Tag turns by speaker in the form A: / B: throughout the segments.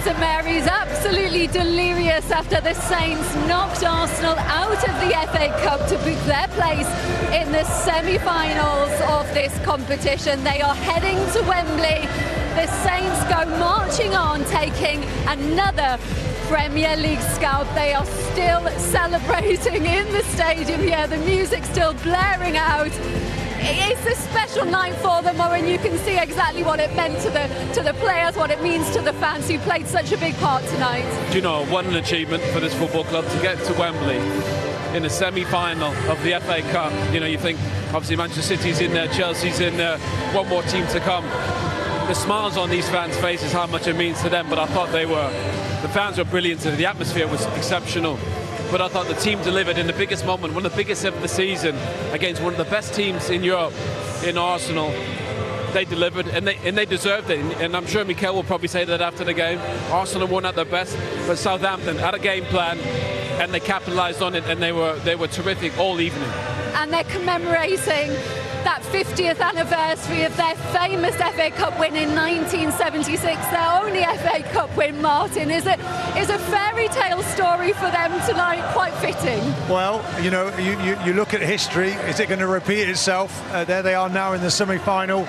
A: St Mary's absolutely delirious after the Saints knocked Arsenal out of the FA Cup to book their place in the semi-finals of this competition. They are heading to Wembley. The Saints go marching on, taking another Premier League scalp. They are still celebrating in the stadium here. The music's still blaring out. It's a special night for them, and you can see exactly what it meant to the players, what it means to the fans who played such a big part tonight.
B: Do you know, what an achievement for this football club to get to Wembley in the semi-final of the FA Cup. You know, you think obviously Manchester City's in there, Chelsea's in there, one more team to come. The smiles on these fans' faces, how much it means to them, but I thought the fans were brilliant today. The atmosphere was exceptional. But I thought the team delivered in the biggest moment, one of the biggest of the season, against one of the best teams in Europe, in Arsenal. They delivered, and they deserved it. And I'm sure Mikel will probably say that after the game. Arsenal won at their best, but Southampton had a game plan, and they capitalised on it, and they were terrific all evening.
A: And they're commemorating that 50th anniversary of their famous FA Cup win in 1976. Their only FA Cup win, Martin, is a fairy tale story for them tonight, quite fitting.
C: Well, you know, you look at history, is it going to repeat itself? There they are now in the semi-final.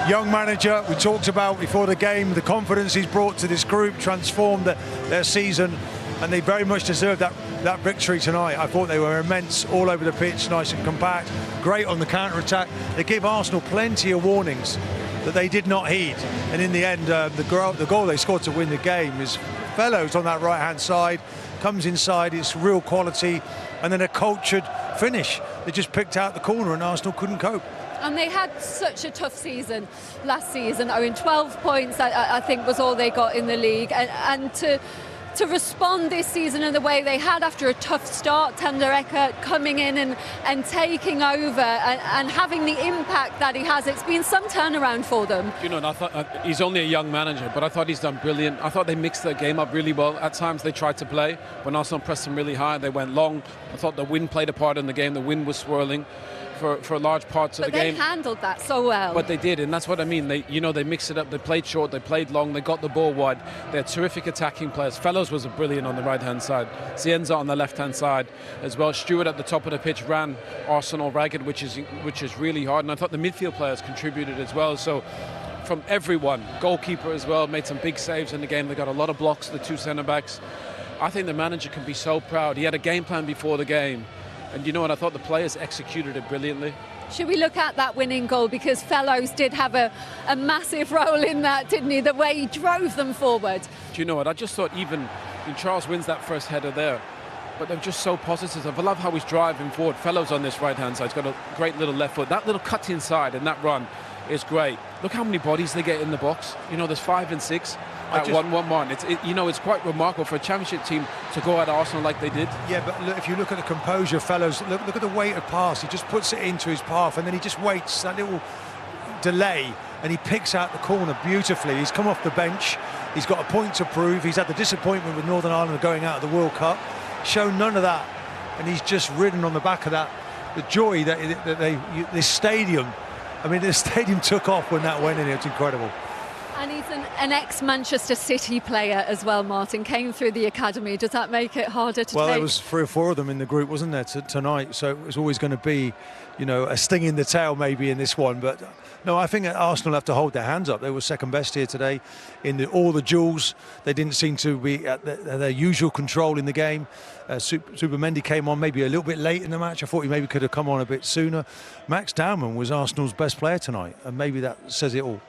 C: Young manager, we talked about before the game, the confidence he's brought to this group, transformed their season, and they very much deserve that victory tonight. I thought they were immense all over the pitch, nice and compact, great on the counter-attack. They gave Arsenal plenty of warnings that they did not heed, and in the end the goal they scored to win the game is Fellows on that right-hand side, comes inside, it's real quality, and then a cultured finish. They just picked out the corner and Arsenal couldn't cope.
A: And they had such a tough season last season. I mean, 12 points I think was all they got in the league, and to respond this season in the way they had after a tough start, Tanderecker coming in and taking over and having the impact that he has, it's been some turnaround for them.
B: You know, and I thought he's only a young manager, but I thought he's done brilliant. I thought they mixed their game up really well. At times they tried to play. When Arsenal pressed them really high, they went long. I thought the wind played a part in the game. The wind was swirling for large parts of the game.
A: But they handled that so well.
B: But they did, and that's what I mean. They mixed it up. They played short, they played long, they got the ball wide. They're terrific attacking players. Fellows was brilliant on the right-hand side. Zienza on the left-hand side as well. Stewart at the top of the pitch ran Arsenal ragged, which is really hard. And I thought the midfield players contributed as well. So from everyone, goalkeeper as well, made some big saves in the game. They got a lot of blocks, the two centre-backs. I think the manager can be so proud. He had a game plan before the game. And you know what, I thought the players executed it brilliantly.
A: Should we look at that winning goal? Because Fellows did have a massive role in that, didn't he? The way he drove them forward.
B: Do you know what, I just thought even Charles wins that first header there, but they're just so positive. I love how he's driving forward. Fellows on this right-hand side, he's got a great little left foot. That little cut inside and that run is great. Look how many bodies they get in the box. You know, there's 5 and 6. At 1-1-1. It's quite remarkable for a championship team to go at Arsenal like they did.
C: Yeah, but look, if you look at the composure, Fellows, look at the weight of pass. He just puts it into his path, and then he just waits that little delay, and he picks out the corner beautifully. He's come off the bench. He's got a point to prove. He's had the disappointment with Northern Ireland going out of the World Cup. Shown none of that, and he's just ridden on the back of that. The joy that this stadium. I mean, the stadium took off when that went in. It's incredible.
A: And he's an ex-Manchester City player as well, Martin. Came through the academy. Does that make it harder to take?
C: Well, there was 3 or 4 of them in the group, wasn't there, tonight? So it was always going to be, you know, a sting in the tail maybe in this one. But no, I think Arsenal have to hold their hands up. They were second best here today in all the duels. They didn't seem to be at their usual control in the game. Supermendy came on maybe a little bit late in the match. I thought he maybe could have come on a bit sooner. Max Dowman was Arsenal's best player tonight, and maybe that says it all.